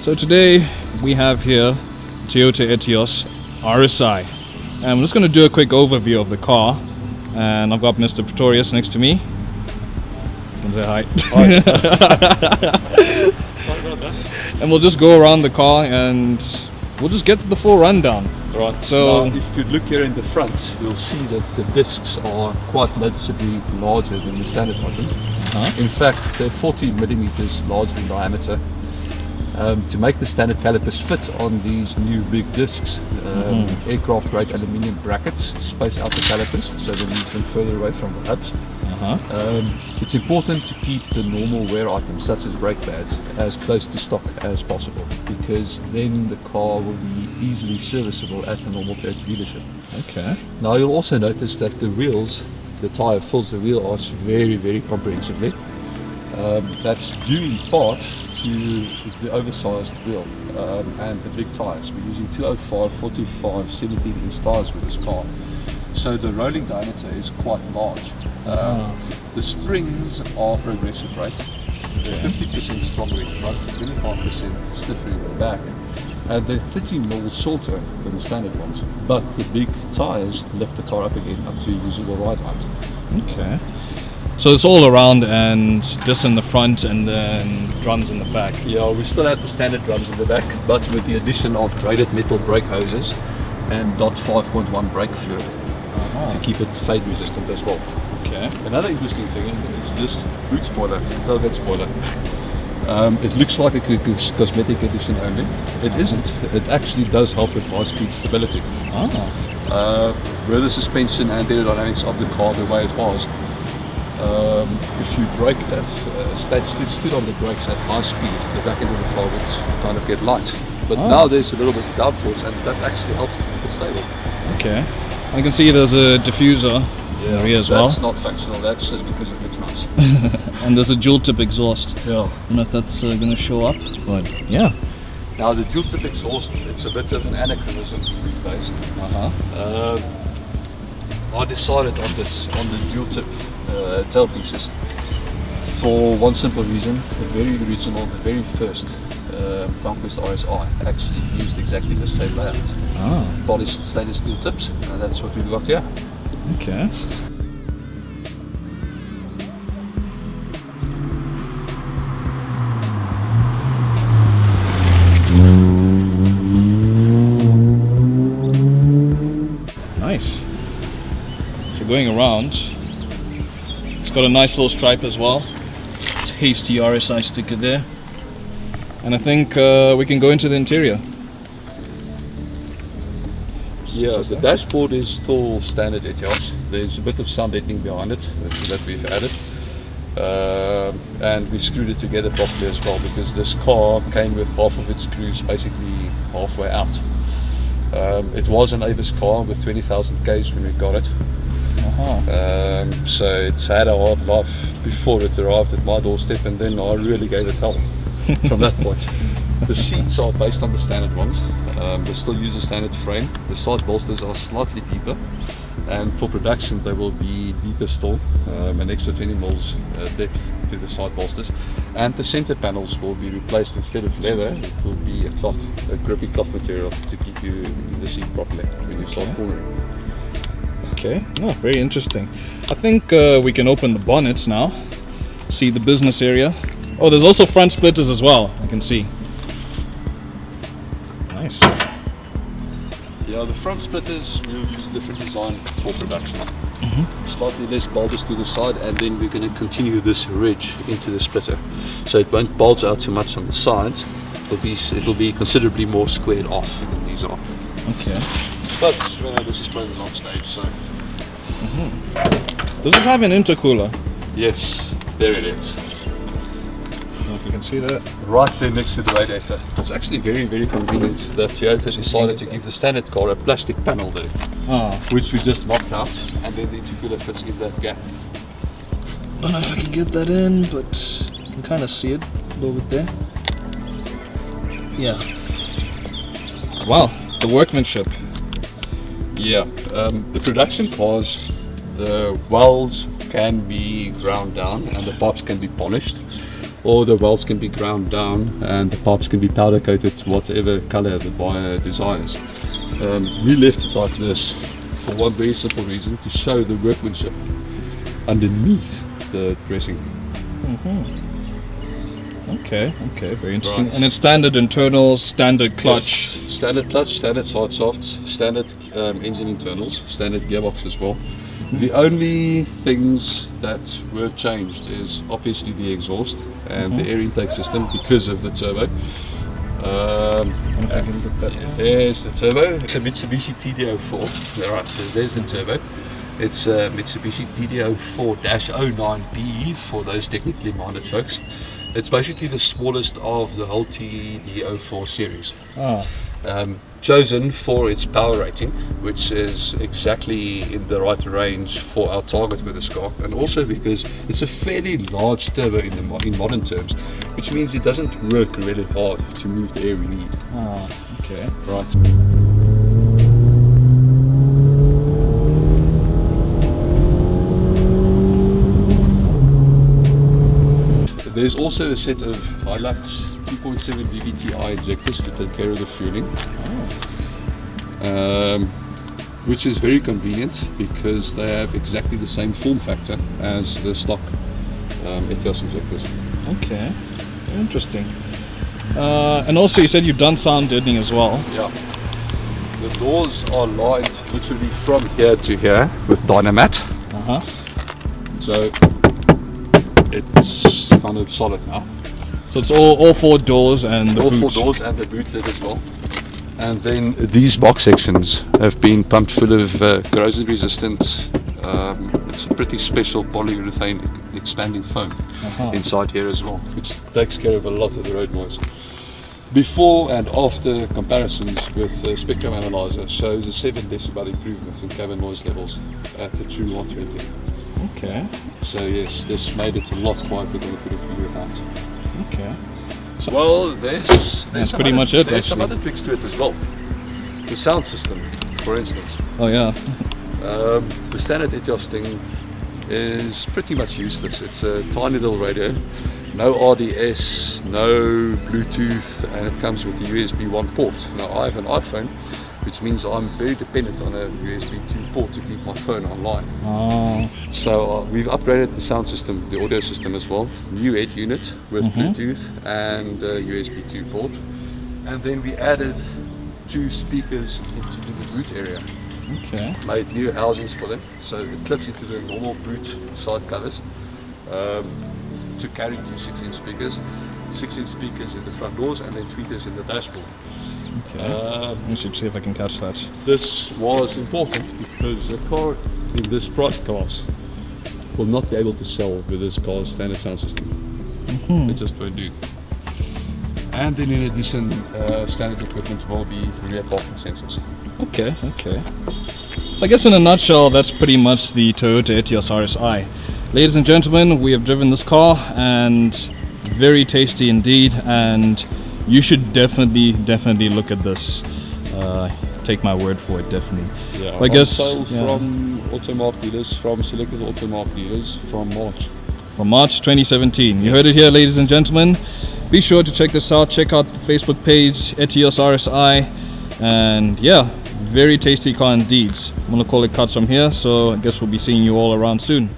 So today we have here Toyota Etios RSi. And I'm just going to do a quick overview of the car. And I've got Mr. Pretorius next to me. You can say hi. Hi. Sorry about that. And we'll just go around the car and we'll just get the full rundown. Right. So now, if you look here in the front, you'll see that the discs are quite noticeably larger than the standard items. In fact, they're 40 millimeters larger in diameter. To make the standard calipers fit on these new big discs, aircraft grade aluminium brackets space out the calipers so they move them further away from the hubs. It's important to keep the normal wear items such as brake pads as close to stock as possible, because then the car will be easily serviceable at the normal Toyota dealership. Okay. Now you'll also notice that the wheels, the tyre fills the wheel arch very, very comprehensively. That's due in part to the oversized wheel and the big tyres. We're using 205, 45, 17-inch tyres with this car, so the rolling diameter is quite large. The springs are progressive rate. They're 50% stronger in front, 25% stiffer in the back, and they're 30 mm shorter than the standard ones. But the big tyres lift the car up again up to usable ride height. Okay. So it's all around and this in the front and then drums in the back. Yeah, we still have the standard drums in the back, but with the addition of braided metal brake hoses and .5.1 brake fluid to keep it fade resistant as well. Okay. Another interesting thing is this boot spoiler, tailgate spoiler. It looks like a cosmetic addition only. It isn't. It actually does help with high-speed stability. With the suspension and aerodynamics of the car the way it was, if you brake that, stood on the brakes at high speed, the back end of the car would kind of get light. But now there's a little bit of downforce, and that actually helps to keep it stable. Okay. I can see there's a diffuser area as well. That's not functional, that's just because it looks nice. And there's a dual tip exhaust. Yeah. I don't know if that's going to show up, but yeah. Now the dual tip exhaust, it's a bit of an anachronism these days. I decided on the dual tip tailpieces for one simple reason. The very original, the very first Conquest RSi actually used exactly the same layout. Polished stainless steel tips, and that's what we've got here. Okay. Nice. So going around, it's got a nice little stripe as well. Tayeedz's RSi sticker there. And I think we can go into the interior. Yeah, the dashboard is still standard Etios. There's a bit of sound deadening behind it that we've added. And we screwed it together properly as well, because this car came with half of its screws basically halfway out. It was an Avis car with 20,000 Ks when we got it. So it's had a hard life before it arrived at my doorstep, and then I really gave it hell from that point. The seats are based on the standard ones. They still use a standard frame. The side bolsters are slightly deeper, and for production they will be deeper still, an extra 20 mils depth to the side bolsters. And the center panels will be replaced. Instead of leather, it will be a cloth, a grippy cloth material to keep you in the seat properly when you start cornering. Okay, very interesting. I think we can open the bonnet now, see the business area. Oh, there's also front splitters as well, I can see. Nice. Yeah, the front splitters, we'll use a different design for production. Slightly less bulbous to the side, and then we're going to continue this ridge into the splitter. So it won't bulge out too much on the sides. It will be considerably more squared off than these are. Okay. But this is probably the long stage, so... Does this have an intercooler? Yes, there it is. I don't know if you can see that. Right there next to the radiator. It's actually very, very convenient that Toyota decided to give the standard car a plastic panel there, which we just knocked out, and then the intercooler fits in that gap. I don't know if I can get that in, but you can kind of see it a little bit there. Yeah. Wow, the workmanship. Yeah, the production cars, the welds can be ground down and the pipes can be polished. or the welds can be ground down and the pipes can be powder coated whatever color the buyer desires. We left it like this for one very simple reason, to show the workmanship underneath the dressing. Okay, very interesting. Right. And it's standard internals, standard clutch. Yes, standard clutch, standard side shafts, standard engine internals, standard gearbox as well. The only things that were changed is obviously the exhaust and the air intake system because of the turbo. There's the turbo. It's a Mitsubishi TD04. Right, so there's the turbo. It's a Mitsubishi TD04-09B for those technically minded folks. It's basically the smallest of the whole TD04 series. Chosen for its power rating, which is exactly in the right range for our target with this car, and also because it's a fairly large turbo in modern terms, which means it doesn't work really hard to move the air we need. Okay. Right. There's also a set of Hilux 2.7 VVTi injectors to take care of the fueling, which is very convenient because they have exactly the same form factor as the stock Etios injectors. Okay, interesting. And also you said you've done sound deadening as well. Yeah. The doors are lined literally from here to here with Dynamat. So it's kind of solid now. So it's all four doors and the boot. All four doors and the boot lid as well. And then these box sections have been pumped full of corrosion resistant. It's a pretty special polyurethane expanding foam inside here as well, which takes care of a lot of the road noise. Before and after comparisons with the spectrum analyzer shows a 7 decibel improvement in cabin noise levels at the true 120. Okay. So yes, this made it a lot quieter than it would have been without. Okay. So Well, there's pretty much it, There's some actually. other tricks to it as well. The sound system, for instance. Oh yeah. The standard Etios thing is pretty much useless. It's a tiny little radio, no RDS, no Bluetooth, and it comes with a USB 1 port. Now I have an iPhone, which means I'm very dependent on a USB 2 port to keep my phone online. So we've upgraded the sound system, the audio system as well. New head unit with Bluetooth and a USB 2 port. And then we added 2 speakers into the boot area. Okay. Made new housings for them, so it clips into the normal boot side covers to carry 2 6-inch speakers. 6-inch speakers in the front doors and then tweeters in the dashboard. Okay. I should see if I can catch that. This was important because a car in this price class will not be able to sell with this car's standard sound system. It just won't do. And then in addition, standard equipment will be rear parking sensors. Okay. So I guess in a nutshell, that's pretty much the Toyota Etios RSi. Ladies and gentlemen, we have driven this car and very tasty indeed, and you should definitely look at this. Take my word for it, definitely. Yeah, I guess from Automark dealers, from selected Automark dealers from March. From March 2017. You heard it here, ladies and gentlemen. Be sure to check this out. Check out the Facebook page, Etios RSi, and yeah, very tasty car indeed. I'm gonna call it cuts from here, so I guess we'll be seeing you all around soon.